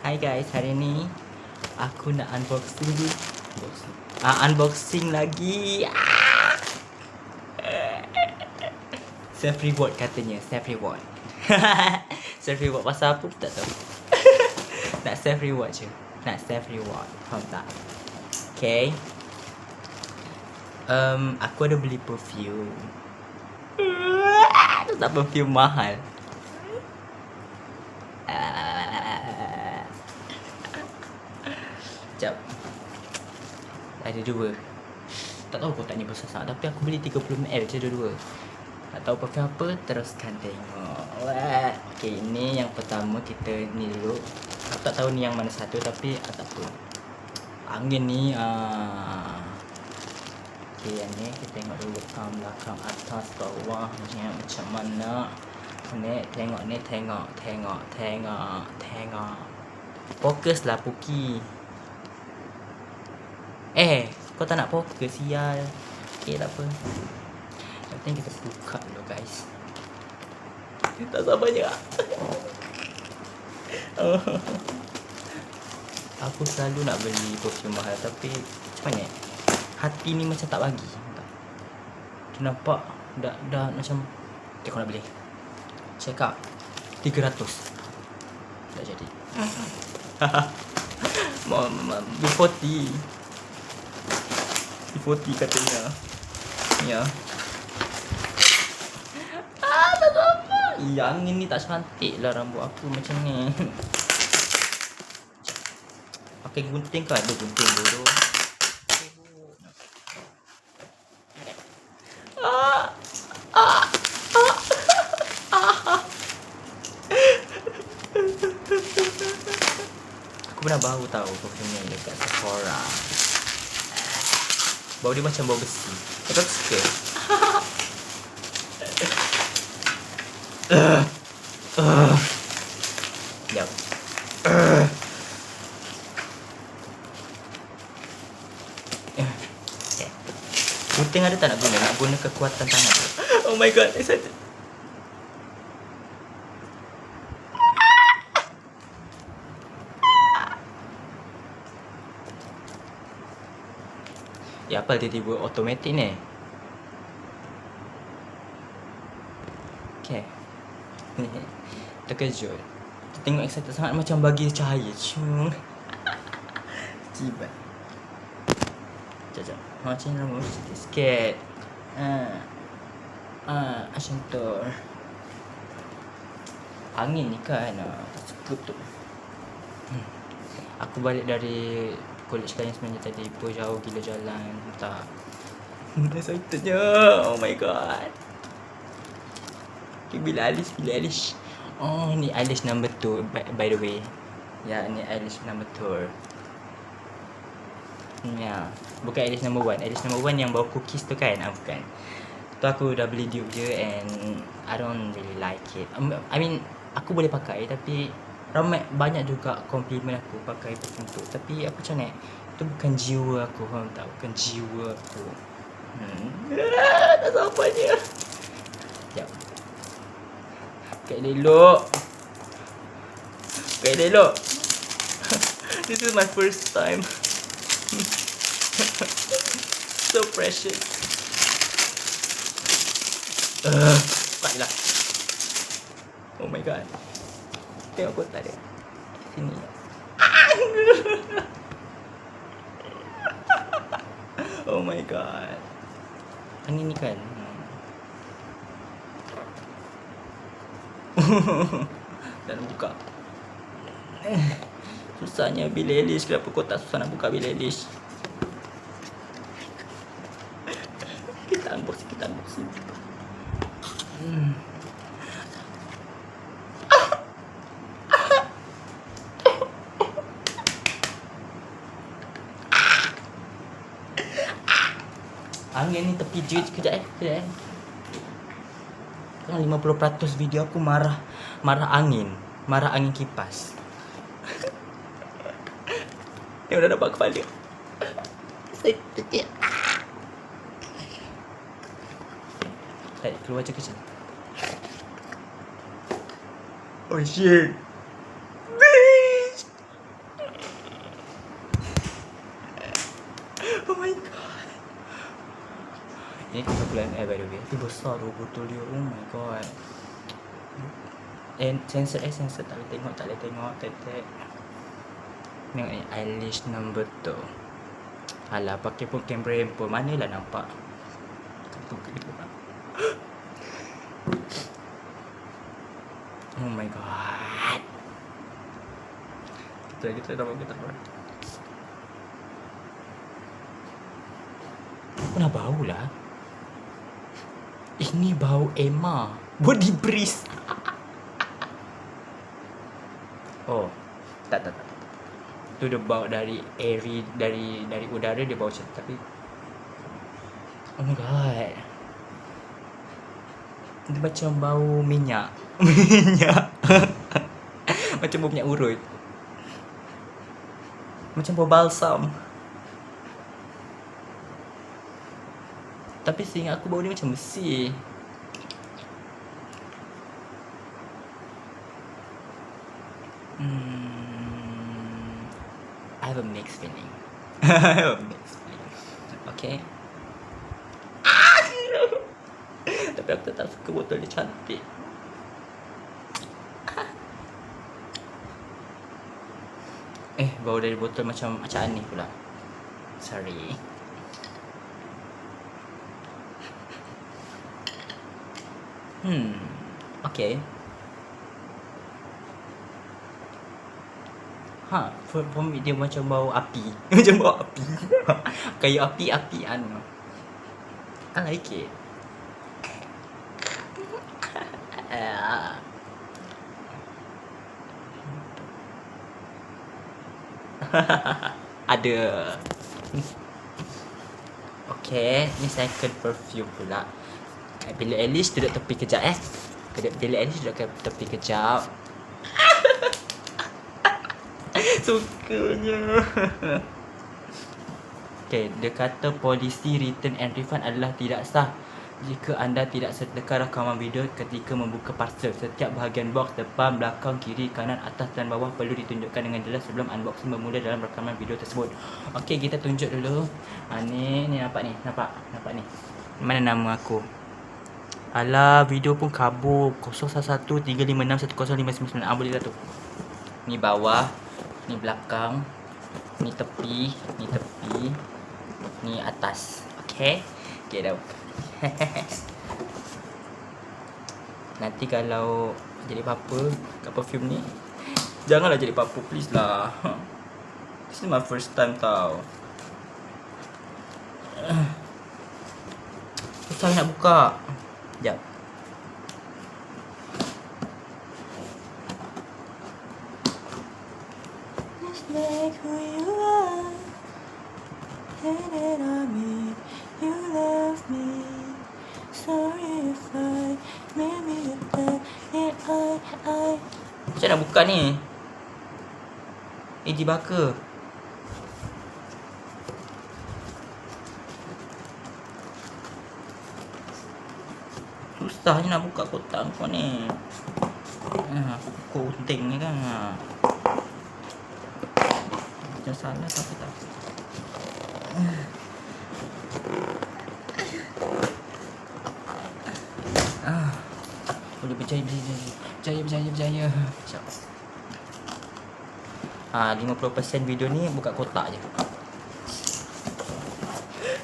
Hai guys, hari ni aku nak unboxing lagi. Self reward katanya, self reward. Self reward pasal apa kita tak tahu. Nak self reward je. Nak self reward. Faham tak? Okay. Aku ada beli perfume. Tak perfume mahal. Sekejap. Ada dua. Tak tahu kau tanya besar sangat, tapi aku beli 30ml je dua-dua. Tak tahu perfume apa, teruskan tengok. Okay, ini yang pertama kita ni dulu. Aku tak tahu ni yang mana satu, tapi tak apa. Angin ni okay, yang ni kita tengok dulu belakang, atas, bawah macam mana. Ni tengok, tengok. Fokus lah Puki. Kau tak nak fokus, sial. Okay, tak apa. Yang penting kita buka dulu guys. Tak sabarnya. Aku selalu nak beli perfume mahal, tapi macam mana? Hati ni macam tak bagi. Tu nampak dah macam okay, kau nak beli. Check out 300. Tak jadi. B40 katanya. Ya. Tak sabar. Yang ini tak cantik lah rambut aku macam ni. Pakai gunting ke? Ada gunting bodoh. Aku pernah bau tahu perfume ni dekat Sephora. Bau dia macam bau besi. Tapi aku suka. Sekejap. Gunting ada tak nak guna? Nak guna kekuatan tangan. Oh my god, excited. Ya apa tiba-tiba automatik ni? Okay. Terkejut. Tengok excited sangat macam bagi cahaya. Cung. Cibat. Sekejap. Macam rambut sikit. Macam tu. Angin ni kan suka tu. Aku balik dari college kan sebenarnya tadi. Jauh gila jalan. Tak. Excitednya. Oh my god. Okay, bila Alice. Oh, ni Alice number 2 by the way. Ya, ni Alice number 2. Ya, bukan Alice number 1. Alice number 1 yang bawa cookies tu kan? Bukan. Tu aku dah beli dupe je and I don't really like it. I mean, aku boleh pakai tapi banyak juga compliment aku pakai perfume tu. Tapi aku macam ni, tu bukan jiwa aku, faham tak? Bukan jiwa aku. Tak sabarnya. Sekejap. Pakai elok. This is my first time. So precious. Baiklah. Oh my god. Tengok kotak dia. Sini. Oh my god. Angin ni kan. Dan buka. Susahnya Billie Eilish. Kenapa kau tak susah nak buka Billie Eilish? Kita unboxing. Angin ni tepi je. Kejap. Kan 50% video aku marah angin kipas. Yang dah dapat kepala. Tarik keluar je kecil. Oh shit. Bitch. bulan by the way. Tapi besar tu botol dia. Oh my god. And sensor tak boleh tengok. Tetek. Tengok ni eyelash number tu. Alah, pakai pun kamera handphone. Manalah nampak. Oh my god. Kita dapat. Mana bau lah? Ini bau Emma. Body breeze. Oh, tak. Tu dia bau dari airy, dari udara dia bau macam, tapi oh my god. Dia macam bau minyak. Macam bau minyak urut. Macam bau balsam. Tapi seingat aku bau dia macam besi. I have a mixed feeling. Okay. Tapi aku tetap suka botol dia cantik. Bau dari botol macam aneh pula. Sorry. Okay. For me dia macam bau api. Macam bau api. Kayak api-apian. I like it. Ada. Okay, ni second perfume pula. Bila Alice duduk tepi kejap Bila Alice duduk tepi kejap. Sukanya. Okay, dia kata polisi return and refund adalah tidak sah jika anda tidak sertakan rakaman video ketika membuka parcel. Setiap bahagian box depan, belakang, kiri, kanan, atas dan bawah perlu ditunjukkan dengan jelas sebelum unboxing bermula dalam rakaman video tersebut. Okay, kita tunjuk dulu. Ni nampak ni. Nampak ni. Mana nama aku? Alah, video pun kabur. 0113561059. Boleh lah tu. Ni bawah, ni belakang, ni tepi, ni atas. Okay dah. Nanti kalau jadi apa-apa kat perfume ni, janganlah jadi apa-apa, please lah. This is my first time tau. Susah nak buka. Sekejap. Just like who you are, hate it on me, you love me. Sorry if I made me look bad. Macam nak buka ni? Jibaka. Susahnya nak buka kotak kau ni. Gunting ni kan. Macam salah tapi tak. Boleh berjaya. 50% video ni buka kotak je.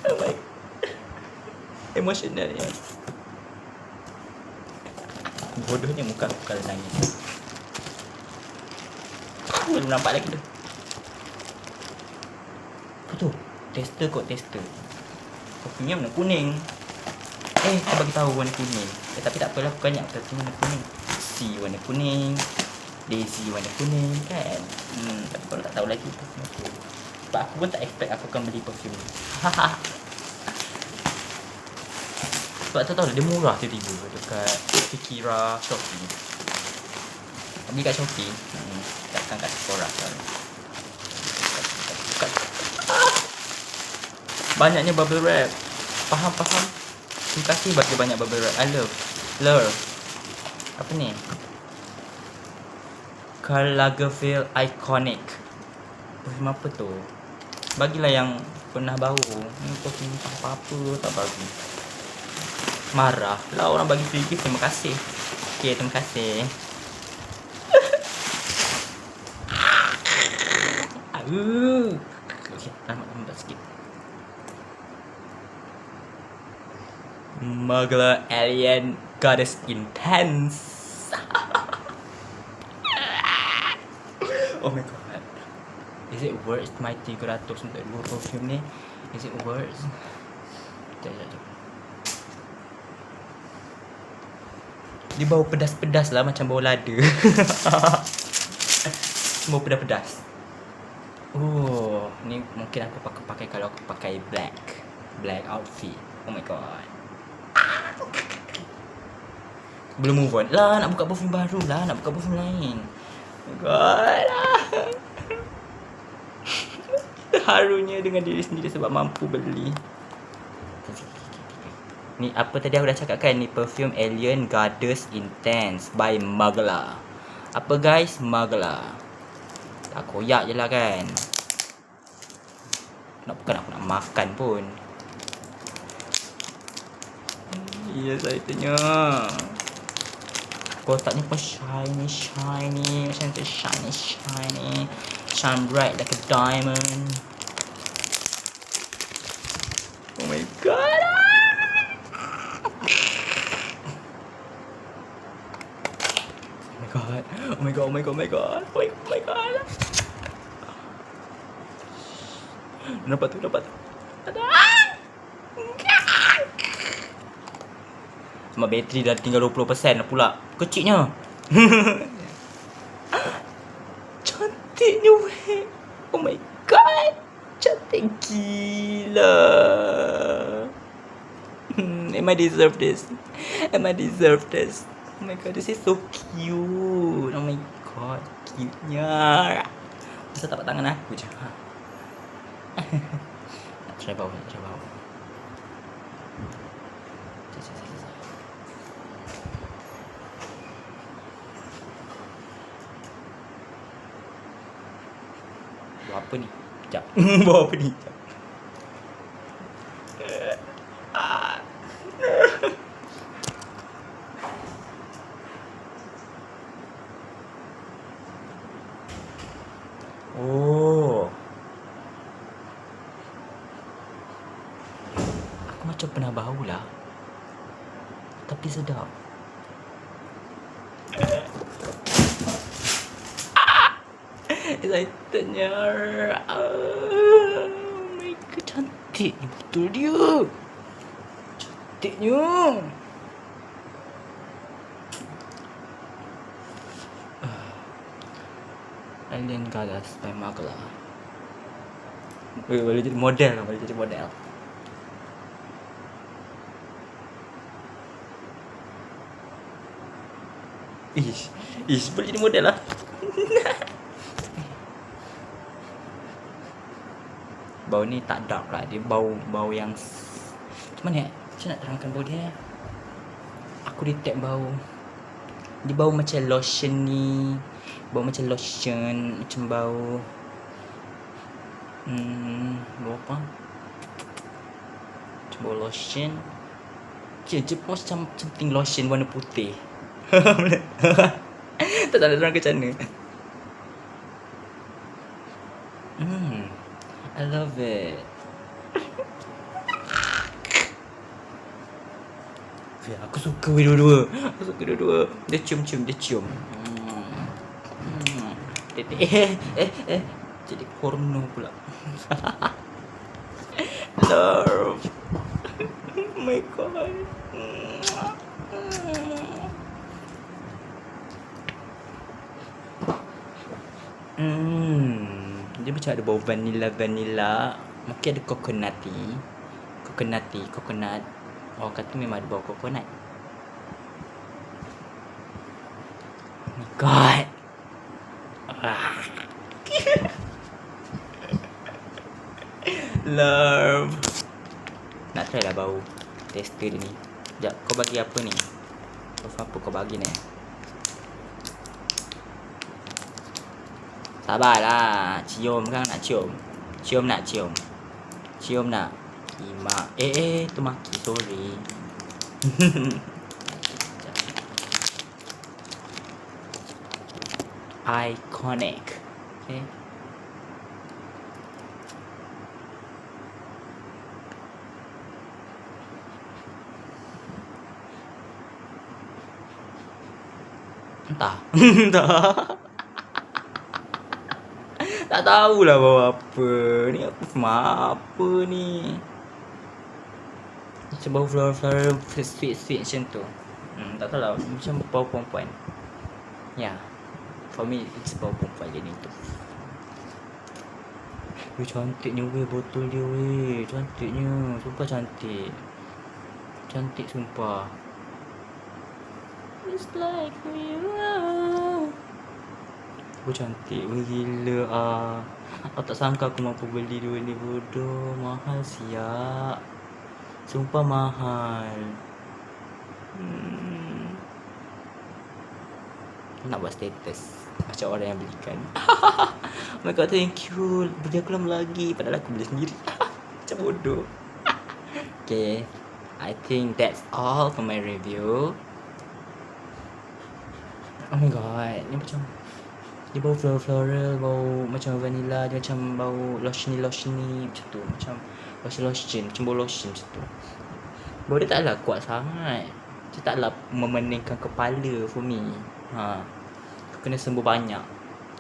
Oh my, emotional ya. Bodohnya muka aku kalau nangis. Belum nampak lagi tu. Apa tu? Tester. Kopinya warna kuning. Aku bagi tahu warna kuning. Tapi tak apalah, bukannya aku kata warna kuning. C warna kuning, Daisy warna kuning kan. Tapi kalau tak tahu lagi perfume aku. Sebab aku pun tak expect aku akan beli perfume ni. Sebab tu tahu dia murah tiba-tiba dekat Fikira Shopee. Beli kat Shopee. Takkan kat Sephora kan. Banyaknya bubble wrap. Faham. Terima kasih bagi banyak bubble wrap. I love. Apa ni? Karl Lagerfeld Iconic. Perfume apa tu? Bagilah yang pernah bau. Ni perfume apa tak bagi. Marah lah orang bagi free gift. Terima kasih. Okay, terima kasih. Okay, lambat sikit. Smuggler Alien Goddess Intense. Oh my god. Is it worth my 300 untuk 2 perfume ni? Is it worth? Sekejap. Dia bau pedas-pedas lah, macam bau lada. Bau pedas-pedas. Oh, ni mungkin aku pakai kalau aku pakai black outfit. Oh my god. Belum move on lah, nak buka perfume baru lah, nak buka perfume lain. Oh my god. Harunya dengan diri sendiri sebab mampu beli. Ni apa tadi aku dah cakap kan, ni perfume Alien Goddess Intense by Magla. Apa guys? Magla. Tak koyak je lah kan. Bukan aku nak makan pun. Ya, saya tanya. Kotaknya pun shiny. Macam tu shiny. Shine bright like a diamond. Oh my god. Oh my god. Nampak tu. Ada. Cuma bateri dah tinggal 20% pula. Kecilnya. Cantiknya weh. Oh my god. Cantik gila. Am I deserve this? Oh my god, this is so cute. Oh my god, cute-nya. Masa tapak tangan aku je. Nak try bau. Bau apa ni? Sekejap. Bau apa ni? Oh. Aku macam pernah bau lah. Tapi sedap. Excitednya. Oh my god, cantik ni betul dia. Cantiknya. Alien Goddess by Magla. Boleh jadi model. Ish, boleh jadi model lah. Bau ni tak dark lah. Dia bau yang macam mana macam nak terangkan bau dia. Aku detect bau. Dia bau macam lotion ni. Bau macam lotion. Macam bau bau apa? Macam bau lotion. Dia pun macam something lotion warna putih. Tak tahu nak terangkan macam mana. I love it. Aku suka dua-dua. Dia cium. Jadi porno pula. Love. Oh my god. Dia macam ada bau vanilla. Mungkin ada coconut. Orang kata memang ada bau coconut. Oh my god. Love. Nak try lah bau tester dia ni. Sekejap, kau bagi apa ni? Apa kau bagi ni? Sabarlah. Cium kan nak cium. Cium nak. Imak. Tu maki, sorry. Iconic. Okay. Entah. Entah. Tak tahulah bawa apa. Ni apa sama apa ni? Macam bau floral-floral sweet-sweet macam tu. Tak tahu lah. Macam bau perempuan. Ya. Yeah. For me, it's bau perempuan jadi tu. Weh, cantiknya weh botol dia weh. Cantiknya. Sumpah cantik. Cantik sumpah. It's like you are. Oh cantik weh gila ah. Aku tak sangka aku mampu beli dua ni bodoh. Mahal siap. Sumpah mahal. Nak buat status macam orang yang belikan. Oh my god, thank you. Beli aku lama lagi padahal aku beli sendiri. Macam bodoh. Okay, I think that's all for my review. Oh my god, ni macam dia bau floral, bau macam vanilla, dia macam bau lotiony macam tu. Macam lotion, macam bau lotion macam tu. Bau dia taklah kuat sangat. Dia taklah memeningkan kepala for me. Kena sembuh banyak.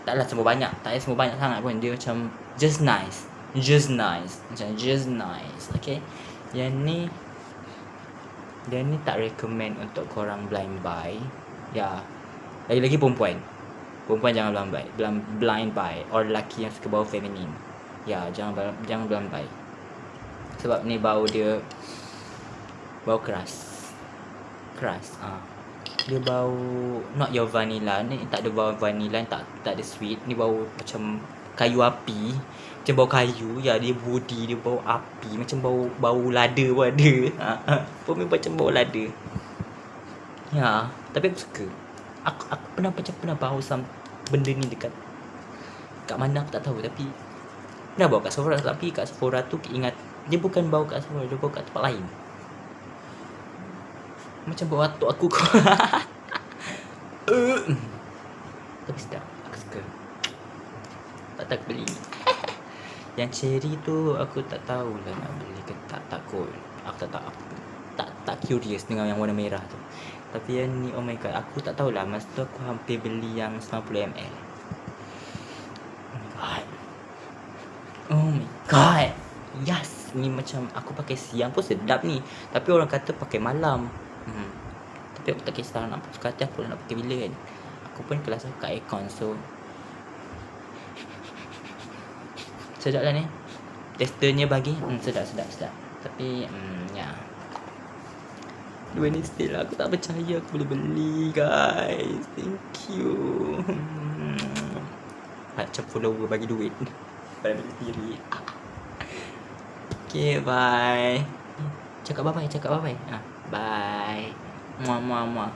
Taklah sembuh banyak, tak payah sembuh banyak sangat pun. Dia macam just nice. Macam just nice. Okay. Yang ni tak recommend untuk korang blind buy. Ya. Lagi-lagi perempuan jangan blind buy. Or lelaki yang suka bau feminin. Ya, jangan blind buy. Sebab ni bau dia bau keras. Dia bau not your vanilla. Ni tak ada bau vanilla, tak ada sweet. Ni bau macam kayu api. Macam bau kayu. Ya, dia body dia bau api. Macam bau lada pun ada. Pun macam bau lada. Ya, tapi aku suka. Aku pernah bau benda ni dekat mana aku tak tahu, tapi pernah bawa kat Sephora. Tapi kat Sephora tu ingat dia bukan bau kat Sephora, dia bau kat tempat lain. Macam bau atuk aku. Tapi sedap, aku suka. Tak beli. Yang cherry tu aku tak tahulah nak beli ke tak. Takut. Aku tak curious dengan yang warna merah tu. Tapi yang ni, oh my god, aku tak tahulah. Masa tu aku hampir beli yang 90ml. Oh my god. Yes, ni macam aku pakai siang pun sedap ni. Tapi orang kata pakai malam. Tapi aku tak kisah nak suka hati aku nak pakai bila kan. Aku pun kelas aku kat aircon, so sedap lah ni. Testernya bagi sedap. Tapi ya. Dua ni still aku tak percaya aku boleh beli guys. Thank you. Macam follower bagi duit pada beli sendiri. Okay, bye. Cakap bye bye. Bye. Mama.